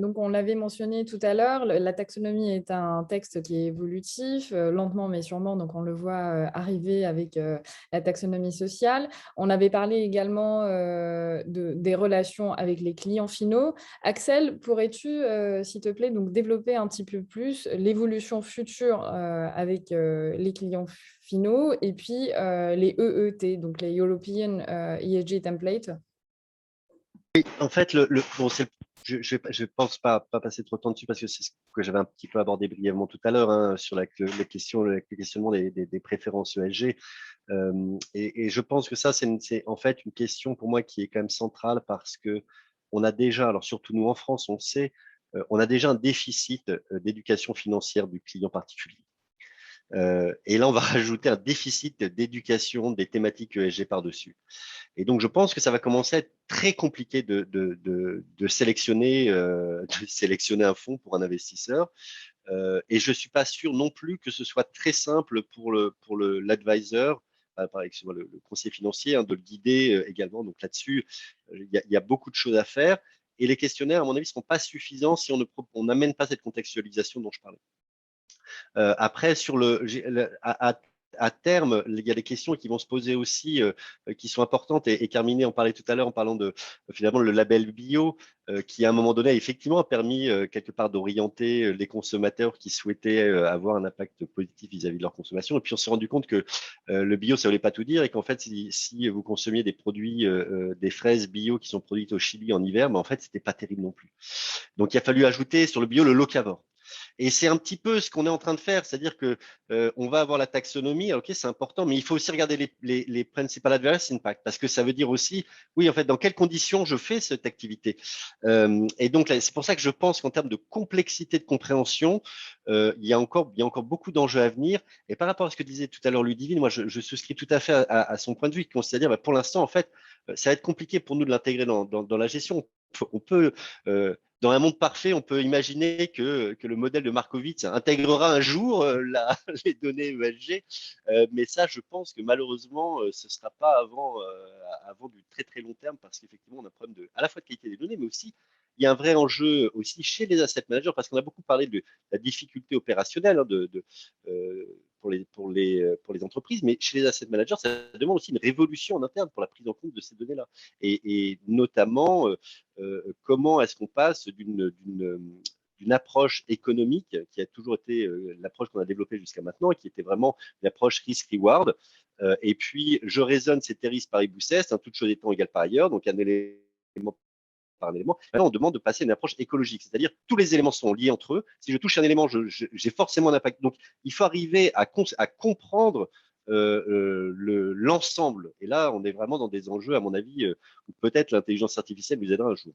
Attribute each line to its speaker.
Speaker 1: Donc, on l'avait mentionné tout à l'heure, la taxonomie est un texte qui est évolutif, lentement mais sûrement, donc on le voit arriver avec la taxonomie sociale. On avait parlé également des relations avec les clients finaux. Axel, pourrais-tu, s'il te plaît, donc développer un petit peu plus l'évolution future avec les clients finaux et puis les EET, donc les European ESG Template?
Speaker 2: En fait, bon, je pense pas passer trop de temps dessus parce que c'est ce que j'avais un petit peu abordé brièvement tout à l'heure, hein, sur les questions, le questionnement des préférences ESG. Et je pense que ça, c'est en fait une question pour moi qui est quand même centrale parce que on a déjà, alors surtout nous en France, on sait, on a déjà un déficit d'éducation financière du client particulier. Et là, on va rajouter un déficit d'éducation des thématiques ESG par-dessus. Et donc, je pense que ça va commencer à être très compliqué de sélectionner, de sélectionner un fonds pour un investisseur. Et je suis pas sûr non plus que ce soit très simple pour l'advisor, par exemple le conseiller financier, hein, de le guider également. Donc là-dessus, il y a beaucoup de choses à faire. Et les questionnaires, à mon avis, ne seront pas suffisants si on n'amène pas cette contextualisation dont je parlais. Après, à terme, il y a des questions qui vont se poser aussi, qui sont importantes. Et Carmine en parlait tout à l'heure en parlant de finalement le label bio, qui à un moment donné effectivement a permis quelque part d'orienter les consommateurs qui souhaitaient avoir un impact positif vis-à-vis de leur consommation. Et puis on s'est rendu compte que le bio, ça voulait pas tout dire et qu'en fait, si vous consommiez des produits, des fraises bio qui sont produites au Chili en hiver, mais en fait, c'était pas terrible non plus. Donc il a fallu ajouter sur le bio le locavore. Et c'est un petit peu ce qu'on est en train de faire, c'est-à-dire que on va avoir la taxonomie, ok, c'est important, mais il faut aussi regarder les principal adverse impact, parce que ça veut dire aussi, oui, en fait, dans quelles conditions je fais cette activité. Et donc, c'est pour ça que je pense qu'en termes de complexité de compréhension, il y a encore beaucoup d'enjeux à venir. Et par rapport à ce que disait tout à l'heure Ludivine, moi, je souscris tout à fait à son point de vue, c'est-à-dire, bah, pour l'instant, en fait, ça va être compliqué pour nous de l'intégrer dans la gestion. On peut, dans un monde parfait, on peut imaginer que le modèle de Markowitz intégrera un jour les données ESG, mais ça, je pense que malheureusement, ce ne sera pas avant du très très long terme parce qu'effectivement, on a un problème à la fois de qualité des données, mais aussi il y a un vrai enjeu aussi chez les asset managers parce qu'on a beaucoup parlé de la difficulté opérationnelle, hein, pour les entreprises, mais chez les asset managers, ça demande aussi une révolution en interne pour la prise en compte de ces données-là. Et notamment, comment est-ce qu'on passe d'une approche économique qui a toujours été l'approche qu'on a développée jusqu'à maintenant, qui était vraiment l'approche risk-reward. Et puis, je raisonne, c'est Terris Paribus-Est, hein, toutes choses étant égales par ailleurs, donc un élément par un élément. Maintenant, on demande de passer à une approche écologique, c'est-à-dire tous les éléments sont liés entre eux. Si je touche un élément, j'ai forcément un impact. Donc, il faut arriver à comprendre l'ensemble. Et là, on est vraiment dans des enjeux, à mon avis, où peut-être l'intelligence artificielle nous aidera un jour.